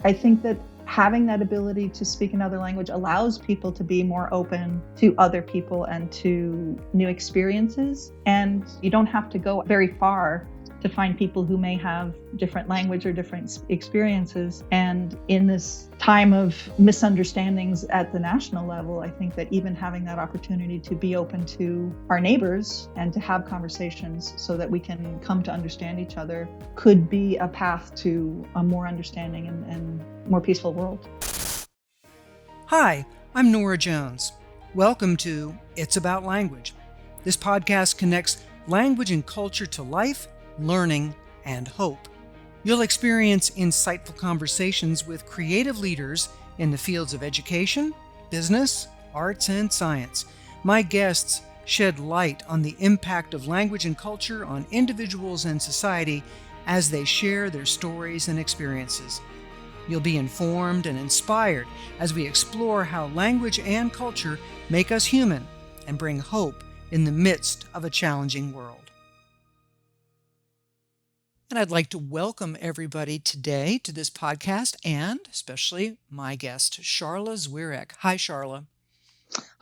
I think that having that ability to speak another language allows people to be more open to other people and to new experiences. And you don't have to go very far to find people who may have different language or different experiences. And in this time of misunderstandings at the national level, I think that even having that opportunity to be open to our neighbors and to have conversations so that we can come to understand each other could be a path to a more understanding and more peaceful world. Hi, I'm Nora Jones. Welcome to It's About Language. This podcast connects language and culture to life, learning, and hope. You'll experience insightful conversations with creative leaders in the fields of education, business, arts, and science. My guests shed light on the impact of language and culture on individuals and society as they share their stories and experiences. You'll be informed and inspired as we explore how language and culture make us human and bring hope in the midst of a challenging world. And I'd like to welcome everybody today to this podcast, and especially my guest, Sharla Zwirek. Hi, Sharla.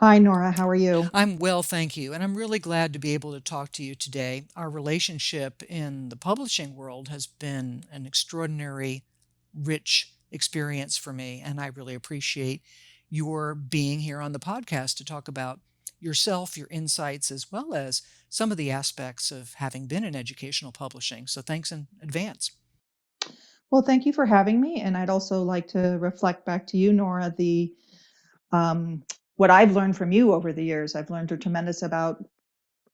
Hi, Nora. How are you? I'm well, thank you. And I'm really glad to be able to talk to you today. Our relationship in the publishing world has been an extraordinary, rich experience for me. And I really appreciate your being here on the podcast to talk about yourself, your insights, as well as some of the aspects of having been in educational publishing. So thanks in advance. Well, thank you for having me. And I'd also like to reflect back to you, Nora, the what I've learned from you over the years. I've learned a tremendous amount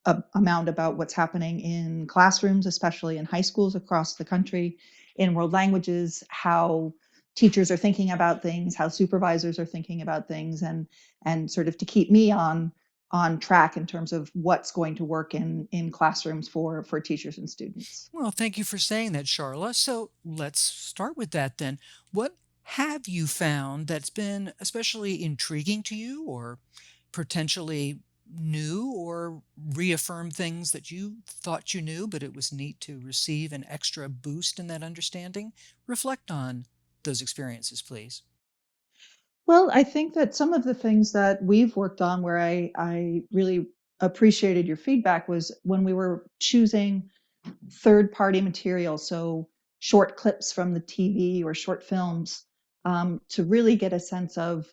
about what's happening in classrooms, especially in high schools across the country, in world languages, how teachers are thinking about things, how supervisors are thinking about things, and sort of to keep me on track in terms of what's going to work in classrooms for teachers and students. Well, thank you for saying that, Sharla. So let's start with that then. What have you found that's been especially intriguing to you or potentially new or reaffirm things that you thought you knew, but it was neat to receive an extra boost in that understanding? Reflect on those experiences, please. Well, I think that some of the things that we've worked on where I really appreciated your feedback was when we were choosing third-party material, so short clips from the TV or short films, to really get a sense of,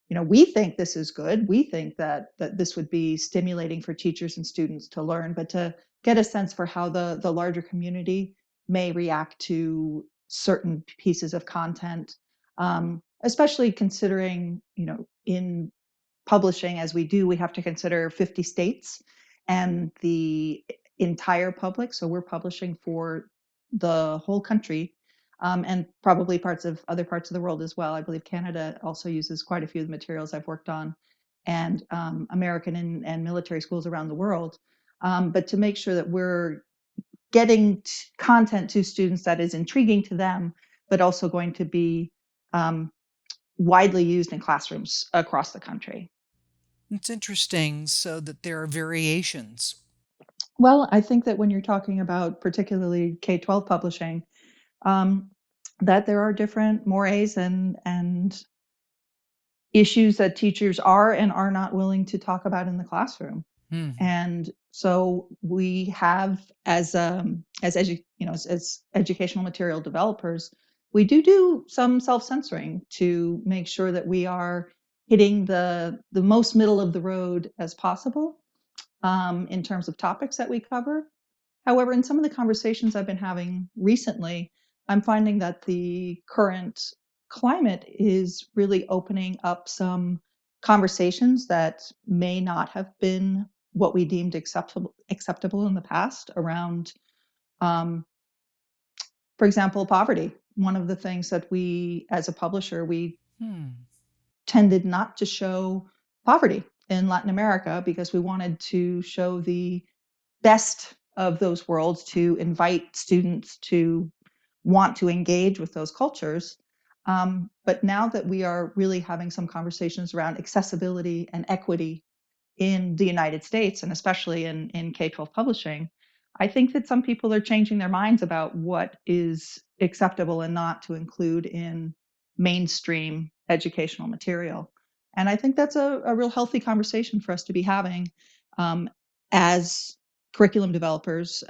we think this is good. We think that this would be stimulating for teachers and students to learn, but to get a sense for how the larger community may react to certain pieces of content, especially considering, in publishing as we do, we have to consider 50 states and the entire public. So we're publishing for the whole country, and probably other parts of the world as well. I believe Canada also uses quite a few of the materials I've worked on, and American and military schools around the world. But to make sure that we're getting content to students that is intriguing to them, but also going to be um, widely used in classrooms across the country. It's interesting so that there are variations. Well, I think that when you're talking about particularly K-12 publishing, um, that there are different mores and issues that teachers are and are not willing to talk about in the classroom. Hmm. And so we have, as educational material developers, we do some self-censoring to make sure that we are hitting the most middle of the road as possible, in terms of topics that we cover. However, in some of the conversations I've been having recently, I'm finding that the current climate is really opening up some conversations that may not have been what we deemed acceptable in the past around, um, for example, poverty. One of the things that we, as a publisher, we Hmm. tended not to show poverty in Latin America because we wanted to show the best of those worlds, to invite students to want to engage with those cultures. But now that we are really having some conversations around accessibility and equity in the United States, and especially in K-12 publishing, I think that some people are changing their minds about what is acceptable and not to include in mainstream educational material. And I think that's a real healthy conversation for us to be having um, as curriculum developers,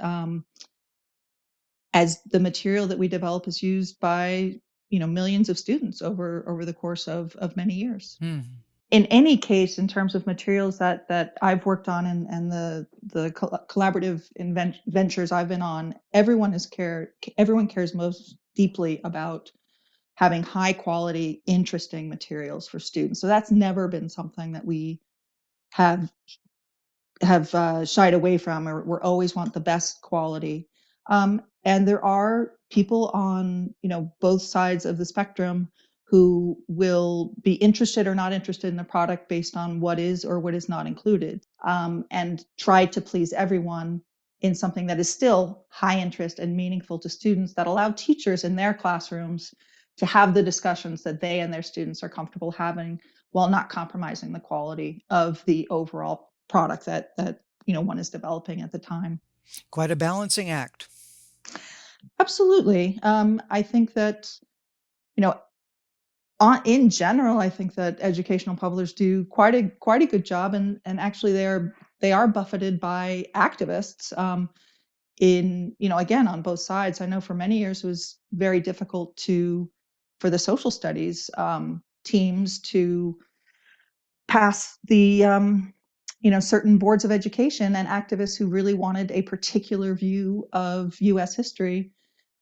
as the material that we develop is used by millions of students over the course of many years. Hmm. In any case, in terms of materials that I've worked on and the collaborative ventures I've been on, everyone cares most deeply about having high quality, interesting materials for students. So that's never been something that we have shied away from, or we always want the best quality. And there are people on both sides of the spectrum who will be interested or not interested in the product based on what is or what is not included, and try to please everyone in something that is still high interest and meaningful to students, that allow teachers in their classrooms to have the discussions that they and their students are comfortable having, while not compromising the quality of the overall product that one is developing at the time. Quite a balancing act. Absolutely. I think that you know in general, I think that educational publishers do quite a good job, and actually they are buffeted by activists, in again, on both sides. I know for many years it was very difficult for the social studies teams to pass the certain boards of education, and activists who really wanted a particular view of U.S. history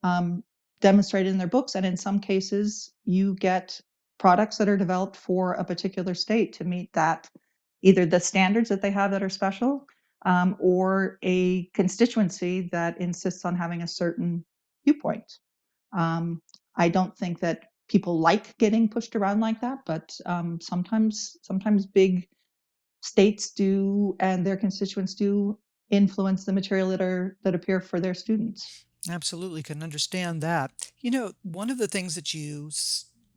um, demonstrated in their books. And in some cases, you get products that are developed for a particular state to meet that, either the standards that they have that are special, or a constituency that insists on having a certain viewpoint. Um, I don't think that people like getting pushed around like that, but sometimes big states do, and their constituents do influence the material that appear for their students. Absolutely can understand that. One of the things that you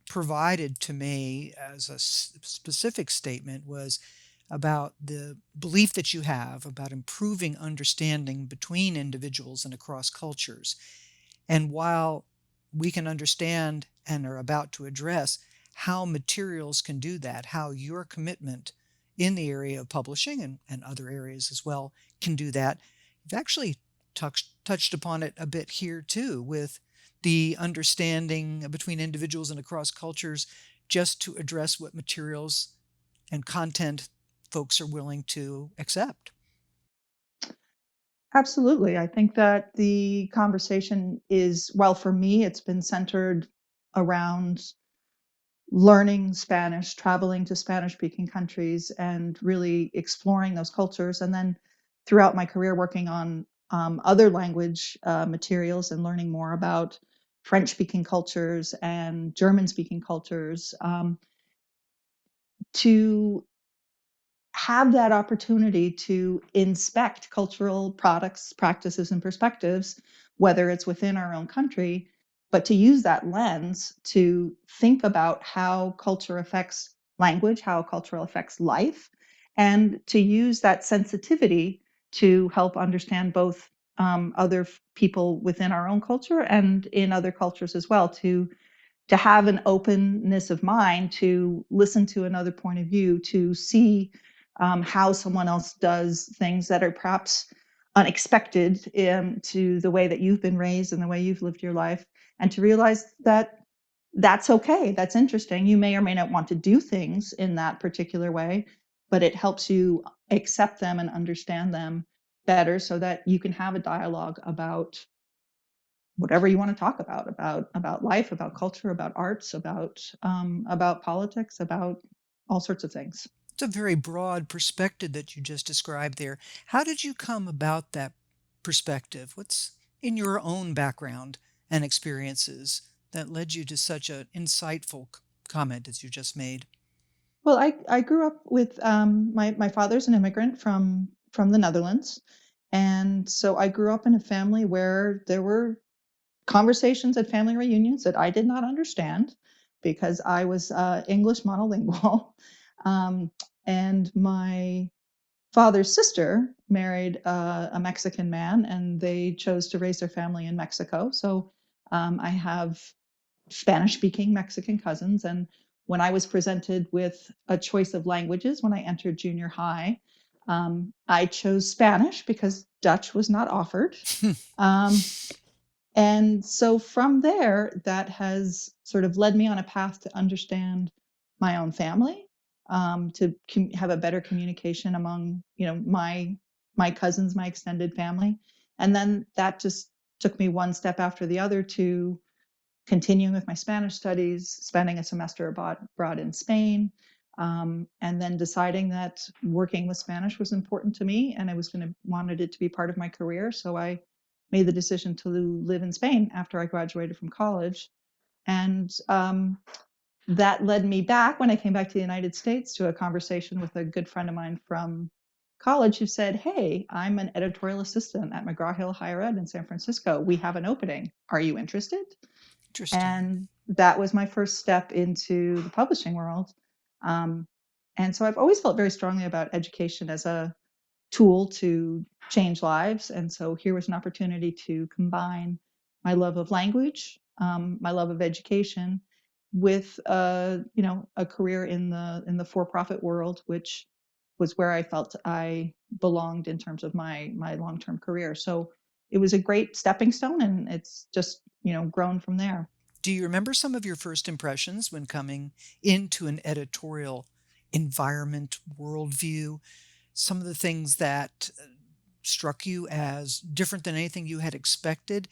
provided to me as a specific statement was about the belief that you have about improving understanding between individuals and across cultures. And while we can understand and are about to address how materials can do that, how your commitment in the area of publishing and other areas as well can do that, you've actually touched upon it a bit here too, with the understanding between individuals and across cultures, just to address what materials and content folks are willing to accept. Absolutely. I think that the conversation is, well, for me, it's been centered around learning Spanish, traveling to Spanish speaking countries, and really exploring those cultures. And then throughout my career, working on other language materials and learning more about French speaking cultures and German speaking cultures, to have that opportunity to inspect cultural products, practices, and perspectives, whether it's within our own country, but to use that lens to think about how culture affects language, how culture affects life, and to use that sensitivity to help understand both other people within our own culture and in other cultures as well, to have an openness of mind to listen to another point of view, to see how someone else does things that are perhaps unexpected to the way that you've been raised and the way you've lived your life, and to realize that that's okay, that's interesting. You may or may not want to do things in that particular way, but it helps you accept them and understand them better, so that you can have a dialogue about whatever you want to talk about life, about culture, about arts, about politics, about all sorts of things. It's a very broad perspective that you just described there. How did you come about that perspective? What's in your own background and experiences that led you to such an insightful comment as you just made? Well, I grew up with my father's an immigrant from the Netherlands, and so I grew up in a family where there were conversations at family reunions that I did not understand because I was English monolingual. um, and my father's sister married a Mexican man, and they chose to raise their family in Mexico. So I have Spanish-speaking Mexican cousins. And when I was presented with a choice of languages when I entered junior high, I chose Spanish because Dutch was not offered. Um, and so from there, that has sort of led me on a path to understand my own family, to have a better communication among, my cousins, my extended family. And then that just took me one step after the other to continuing with my Spanish studies, spending a semester abroad in Spain, and then deciding that working with Spanish was important to me and I wanted it to be part of my career. So I made the decision to live in Spain after I graduated from college. And that led me back when I came back to the United States to a conversation with a good friend of mine from college who said, "Hey, I'm an editorial assistant at McGraw-Hill Higher Ed in San Francisco. We have an opening. Are you interested?" Interesting. And that was my first step into the publishing world. Um, and so I've always felt very strongly about education as a tool to change lives. And so here was an opportunity to combine my love of language, my love of education, with a career in the for-profit world, which was where I felt I belonged in terms of my long-term career. So it was a great stepping stone, and it's just grown from there. Do you remember some of your first impressions when coming into an editorial environment, worldview? Some of the things that struck you as different than anything you had expected?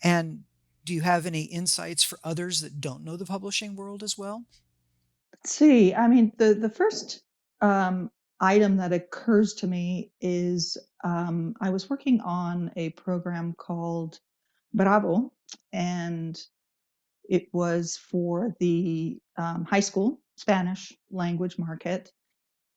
And do you have any insights for others that don't know the publishing world as well? Let's see. I mean, the first item that occurs to me is I was working on a program called Bravo, and it was for the high school Spanish language market.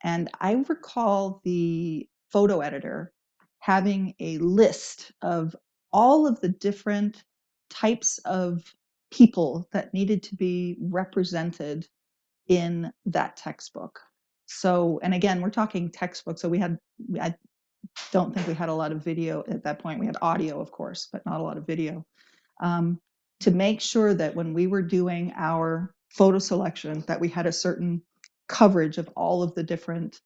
And I recall the photo editor having a list of all of the different types of people that needed to be represented in that textbook. So, and again, we're talking textbook. So I don't think we had a lot of video at that point. We had audio, of course, but not a lot of video. Um, to make sure that when we were doing our photo selection, that we had a certain coverage of all of the different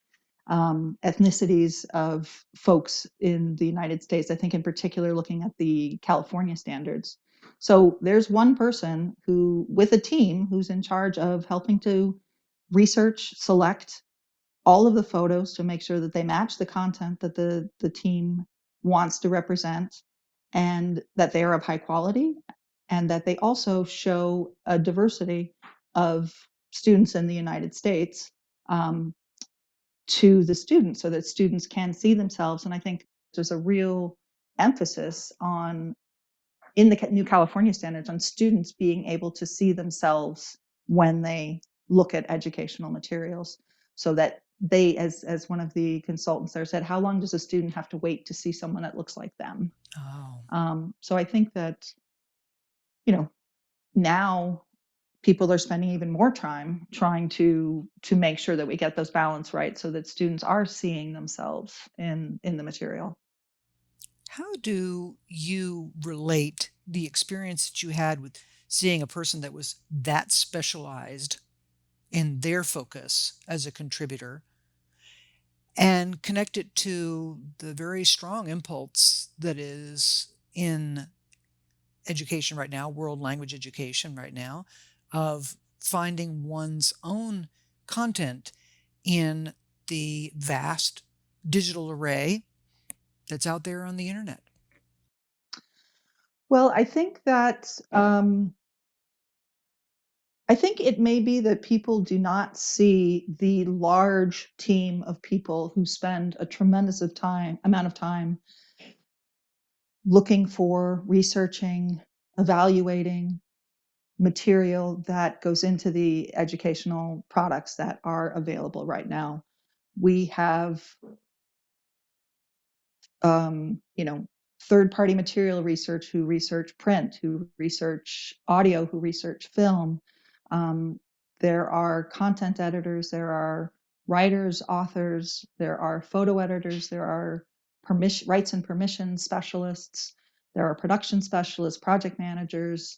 ethnicities of folks in the United States. I think in particular looking at the California standards. So there's one person who, with a team, who's in charge of helping to research, select all of the photos to make sure that they match the content that the team wants to represent, and that they are of high quality, and that they also show a diversity of students in the United States, um, to the students so that students can see themselves. And I think there's a real emphasis on, in the new California standards, on students being able to see themselves when they look at educational materials, so that they, as one of the consultants there said, how long does a student have to wait to see someone that looks like them? Oh, So I think that, you know, now people are spending even more time trying to make sure that we get those balance right so that students are seeing themselves in the material. how do you relate the experience that you had with seeing a person that was that specialized in their focus as a contributor and connect it to the very strong impulse that is in education right now, world language education right now, of finding one's own content in the vast digital array that's out there on the internet? Well, I think it may be that people do not see the large team of people who spend a tremendous amount of time looking for, researching, evaluating material that goes into the educational products that are available right now. We have third-party material research who research print, who research audio, who research film. Um, there are content editors, there are writers, authors, there are photo editors, there are rights and permission specialists, there are production specialists, project managers.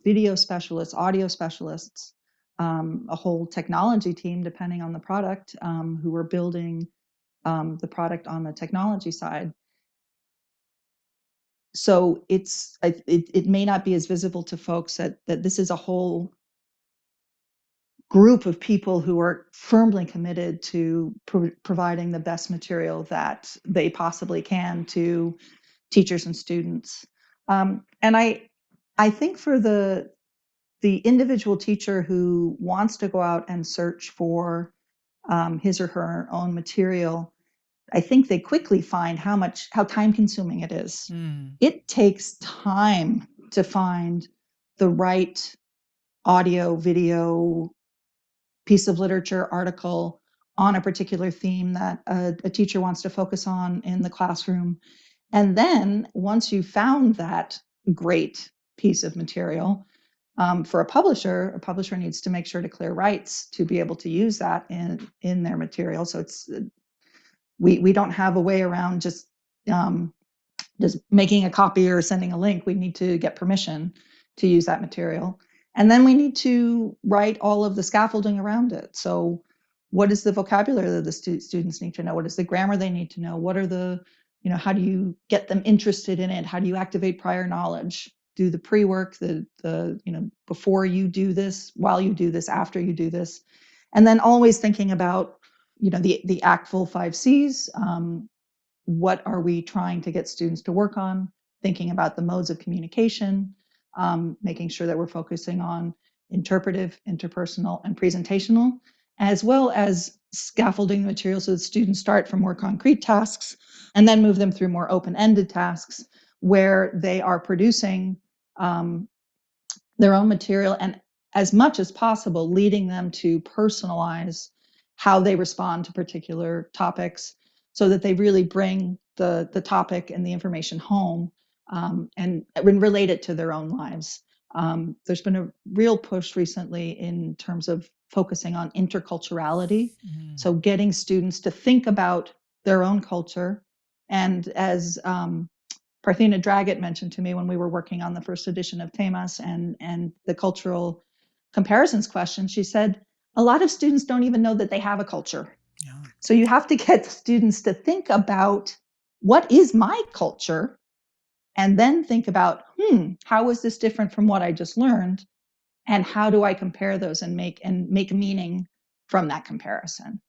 video specialists, audio specialists, a whole technology team, depending on the product, who are building the product on the technology side. So it may not be as visible to folks that this is a whole group of people who are firmly committed to providing the best material that they possibly can to teachers and students. And I think for the individual teacher who wants to go out and search for his or her own material, I think they quickly find how time consuming it is. Mm. It takes time to find the right audio, video, piece of literature, article on a particular theme that a teacher wants to focus on in the classroom. And then once you found that great piece of material, for a publisher needs to make sure to clear rights to be able to use that in their material. So it's we don't have a way around just making a copy or sending a link. We need to get permission to use that material. And then we need to write all of the scaffolding around it. So what is the vocabulary that the students need to know? What is the grammar they need to know? What are the, how do you get them interested in it? How do you activate prior knowledge? Do the pre-work, before you do this, while you do this, after you do this. And then always thinking about, the ACTFL 5Cs, what are we trying to get students to work on, thinking about the modes of communication, making sure that we're focusing on interpretive, interpersonal, and presentational, as well as scaffolding the material so that students start from more concrete tasks and then move them through more open-ended tasks where they are producing their own material and, as much as possible, leading them to personalize how they respond to particular topics so that they really bring the topic and the information home, and relate it to their own lives. There's been a real push recently in terms of focusing on interculturality. Mm. So getting students to think about their own culture. And as Parthena Dragitt mentioned to me when we were working on the first edition of Tamas and the cultural comparisons question, she said, a lot of students don't even know that they have a culture. Yeah. So you have to get students to think about, what is my culture? And then think about, how is this different from what I just learned? And how do I compare those and make meaning from that comparison?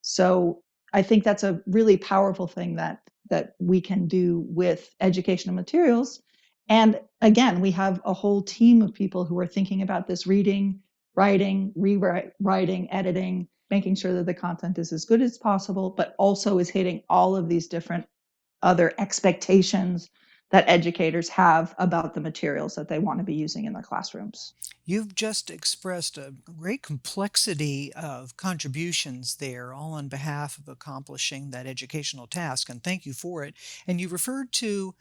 So I think that's a really powerful thing that we can do with educational materials. And again, we have a whole team of people who are thinking about this: reading, writing, rewriting, editing, making sure that the content is as good as possible, but also is hitting all of these different other expectations that educators have about the materials that they want to be using in their classrooms. You've just expressed a great complexity of contributions there, all on behalf of accomplishing that educational task, and thank you for it. And you referred to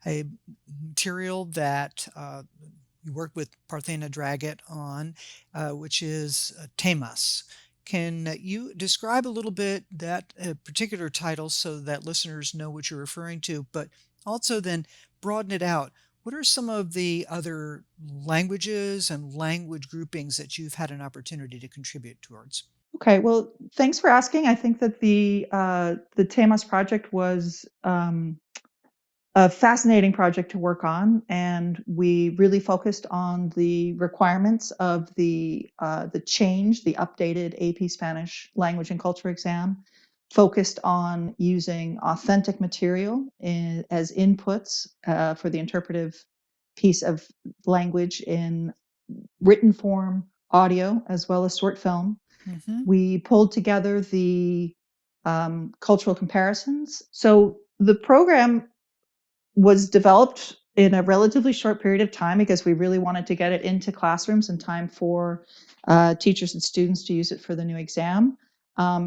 a material that you worked with Parthena Dragitt on, which is Tamas. Can you describe a little bit that particular title so that listeners know what you're referring to, but also then broaden it out? What are some of the other languages and language groupings that you've had an opportunity to contribute towards? Okay, well, thanks for asking. I think that the Tamas project was a fascinating project to work on, and we really focused on the requirements of the change, the updated AP Spanish language and culture exam, focused on using authentic material as inputs for the interpretive piece of language in written form, audio, as well as short film. Mm-hmm. We pulled together the cultural comparisons. So the program was developed in a relatively short period of time because we really wanted to get it into classrooms in time for teachers and students to use it for the new exam.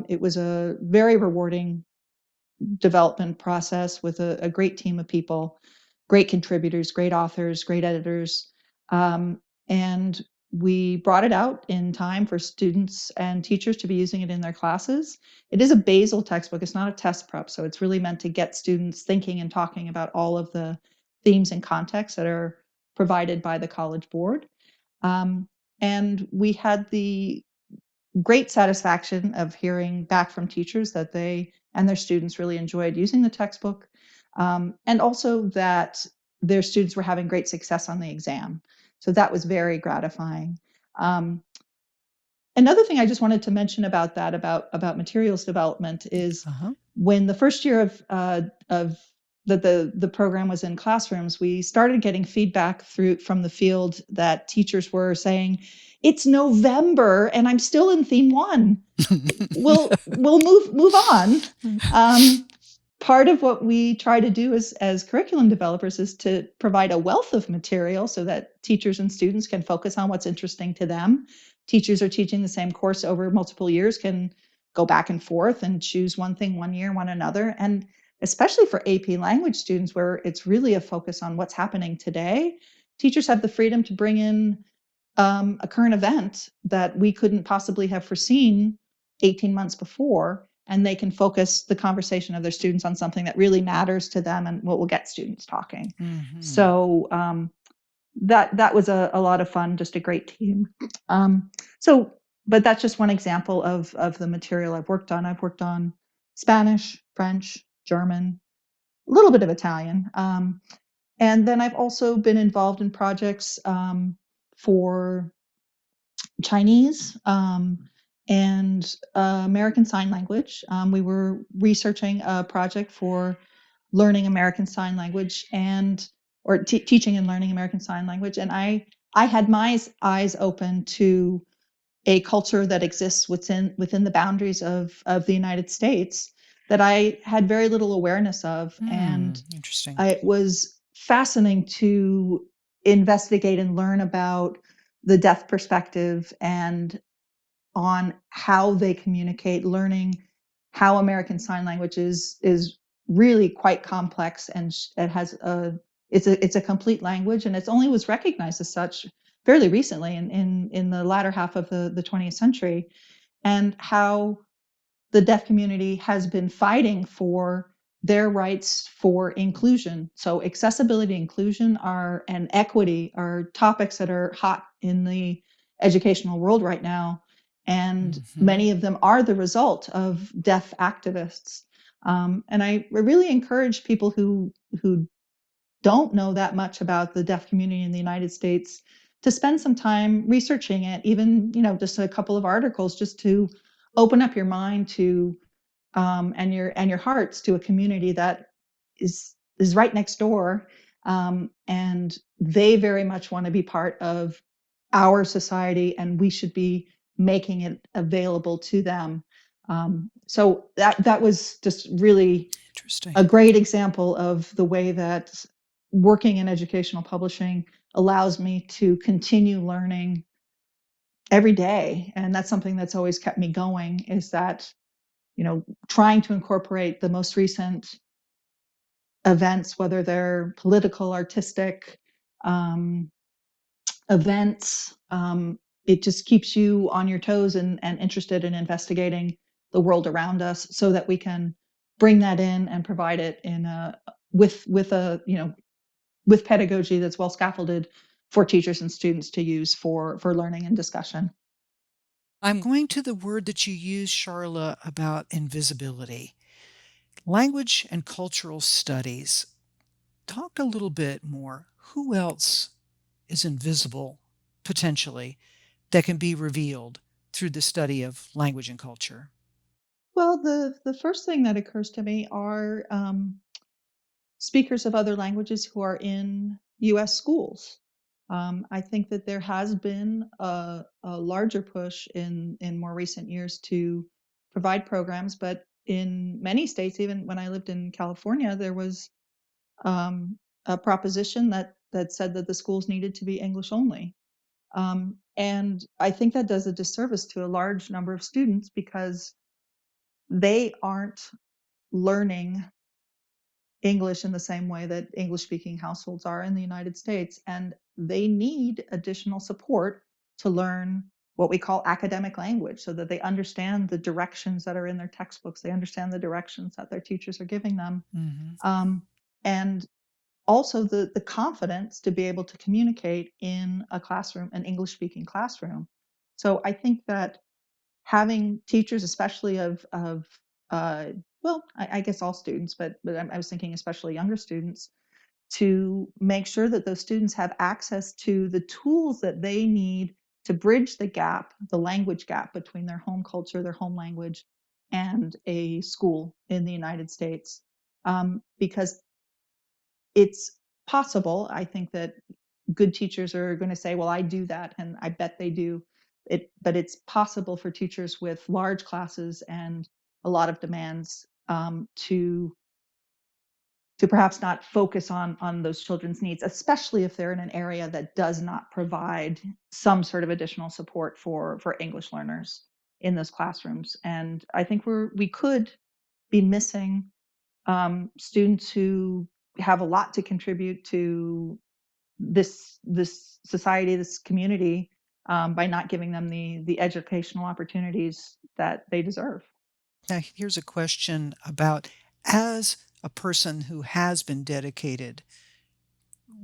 It was a very rewarding development process with a great team of people, great contributors, great authors, great editors. And we brought it out in time for students and teachers to be using it in their classes. It is a basal textbook. It's not a test prep. So it's really meant to get students thinking and talking about all of the themes and contexts that are provided by the College Board. Um, and we had the great satisfaction of hearing back from teachers that they and their students really enjoyed using the textbook, and also that their students were having great success on the exam. So that was very gratifying. Um, Another thing I just wanted to mention about that, about materials development, is Uh-huh. when the first year of the program was in classrooms, we started getting feedback from the field that teachers were saying, "It's November and I'm still in theme one. We'll move on." Um, Part of what we try to do as curriculum developers is to provide a wealth of material so that teachers and students can focus on what's interesting to them. Teachers are teaching the same course over multiple years can go back and forth and choose one thing one year, one another. And especially for AP language students, where it's really a focus on what's happening today, teachers have the freedom to bring in a current event that we couldn't possibly have foreseen 18 months before, and they can focus the conversation of their students on something that really matters to them and what will get students talking. Mm-hmm. So that was a lot of fun, just a great team. Um, so, but that's just one example of the material I've worked on. I've worked on Spanish, French, German, a little bit of Italian. And then I've also been involved in projects for Chinese, and American Sign Language. We were researching a project for learning American Sign Language and or teaching and learning American Sign Language, and I had my eyes open to a culture that exists within the boundaries of the United States that I had very little awareness of, and Interesting. it was fascinating to investigate and learn about the deaf perspective and on how they communicate, learning how American Sign Language is really quite complex, and it has it's a complete language, and it's only was recognized as such fairly recently in the latter half of the 20th century, and how the deaf community has been fighting for their rights for inclusion. So accessibility, inclusion are and equity are topics that are hot in the educational world right now. And Mm-hmm. many of them are the result of deaf activists. And I really encourage people who don't know that much about the deaf community in the United States to spend some time researching it, even just a couple of articles, just to open up your mind to and your hearts to a community that is right next door, and they very much want to be part of our society, and we should be making it available to them. So that was just really Interesting. a great example of the way that working in educational publishing allows me to continue learning every day, and that's something that's always kept me going, is that trying to incorporate the most recent events, whether they're political, artistic um, events. It just keeps you on your toes and interested in investigating the world around us, so that we can bring that in and provide it in a with a with pedagogy that's well scaffolded for teachers and students to use for learning and discussion. I'm going to the word that you used, Sharla, about invisibility. Language and cultural studies. Talk a little bit more. Who else is invisible, potentially, that can be revealed through the study of language and culture? Well, the first thing that occurs to me are speakers of other languages who are in U.S. schools. I think that there has been a larger push in more recent years to provide programs, but in many states, even when I lived in California, there was a proposition that said that the schools needed to be English only. And I think that does a disservice to a large number of students, because they aren't learning English in the same way that English speaking households are in the United States. And they need additional support to learn what we call academic language, so that they understand the directions that are in their textbooks. They understand the directions that their teachers are giving them. Mm-hmm. And also the confidence to be able to communicate in a classroom, an English speaking classroom. So I think that having teachers, especially of uh, well, I guess all students, but I was thinking especially younger students, to make sure that those students have access to the tools that they need to bridge the gap, the language gap between their home culture, their home language, and a school in the United States. Because it's possible, I think that good teachers are going to say, well, I do that, and I bet they do it, but it's possible for teachers with large classes and a lot of demands to perhaps not focus on those children's needs, especially if they're in an area that does not provide some sort of additional support for English learners in those classrooms. And I think we could be missing students who have a lot to contribute to this society, this community, by not giving them the educational opportunities that they deserve. Now, here's a question about, as a person who has been dedicated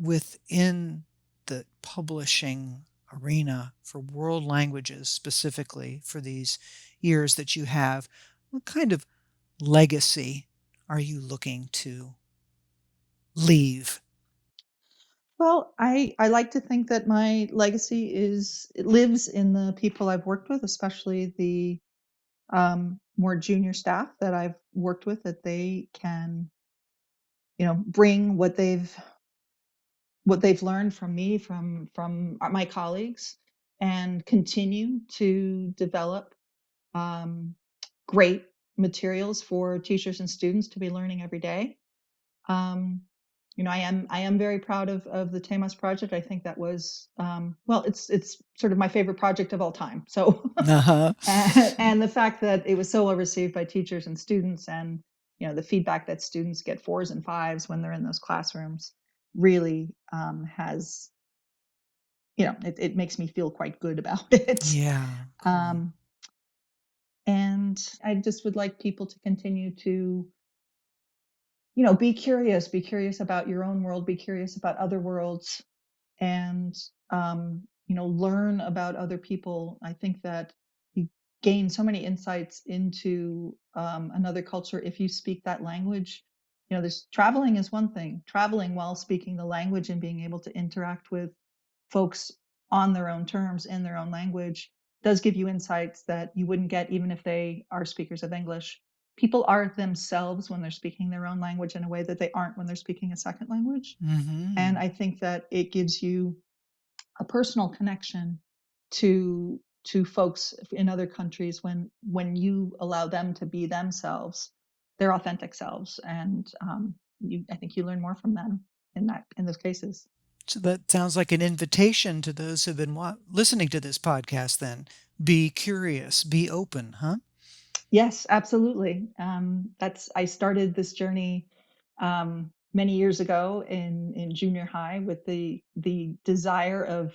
within the publishing arena for world languages, specifically for these years that you have, what kind of legacy are you looking to leave? Well, I like to think that my legacy it lives in the people I've worked with, especially the more junior staff that I've worked with, that they can, bring what they've learned from me, from my colleagues, and continue to develop um, great materials for teachers and students to be learning every day. Um, I am very proud of the Tamas project. I think that was well, it's sort of my favorite project of all time. So, Uh-huh. and the fact that it was so well received by teachers and students, and the feedback that students get fours and fives when they're in those classrooms really has it makes me feel quite good about it. Yeah, cool. Um, and I just would like people to continue to be curious about your own world, be curious about other worlds, and learn about other people. I think that you gain so many insights into another culture if you speak that language. There's traveling is one thing. Traveling while speaking the language and being able to interact with folks on their own terms in their own language does give you insights that you wouldn't get even if they are speakers of English. People are themselves when they're speaking their own language in a way that they aren't when they're speaking a second language. And Hmm. I think that it gives you a personal connection to folks in other countries when you allow them to be themselves, their authentic selves, and I think you learn more from them in those cases. So that sounds like an invitation to those who've been listening to this podcast then. Be curious, be open, huh? Yes, absolutely. That's I started this journey many years ago in junior high with the desire of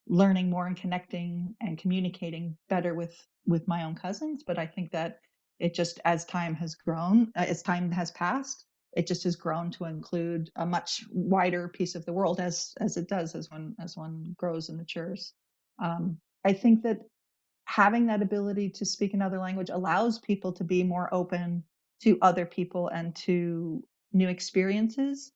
learning more and connecting and communicating better with my own cousins. But I think that it just as time has grown, as time has passed, it just has grown to include a much wider piece of the world as it does as one grows and matures. I think that having that ability to speak another language allows people to be more open to other people and to new experiences.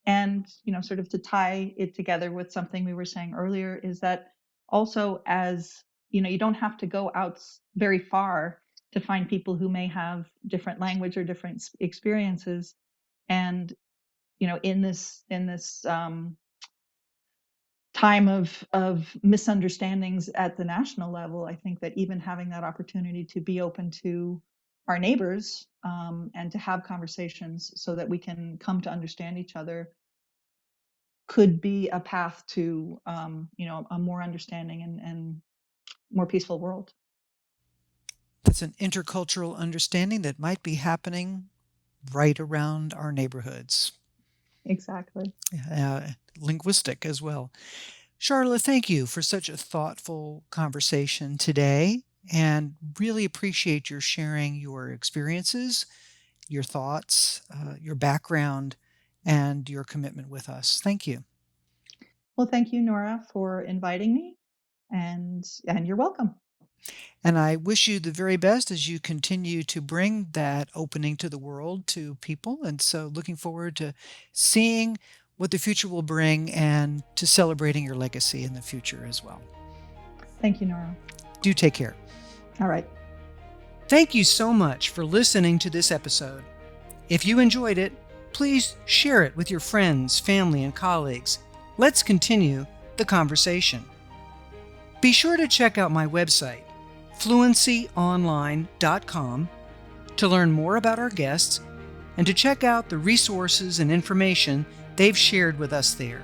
And sort of to tie it together with something we were saying earlier, is that also, as you don't have to go out very far to find people who may have different language or different experiences. And in this time of misunderstandings at the national level, I think that even having that opportunity to be open to our neighbors, and to have conversations so that we can come to understand each other, could be a path to a more understanding and more peaceful world. That's an intercultural understanding that might be happening right around our neighborhoods. Exactly. Linguistic as well. Sharla, thank you for such a thoughtful conversation today, and really appreciate your sharing your experiences, your thoughts, your background, and your commitment with us. Thank you. Well, thank you, Nora, for inviting me, and you're welcome. And I wish you the very best as you continue to bring that opening to the world to people. And so looking forward to seeing what the future will bring and to celebrating your legacy in the future as well. Thank you, Nora. Do take care. All right. Thank you so much for listening to this episode. If you enjoyed it, please share it with your friends, family, and colleagues. Let's continue the conversation. Be sure to check out my website, fluencyonline.com, to learn more about our guests and to check out the resources and information they've shared with us there.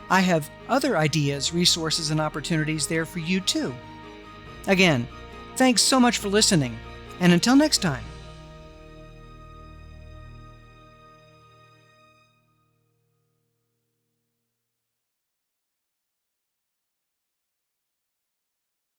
I have other ideas, resources, and opportunities there for you too. Again, thanks so much for listening, and until next time.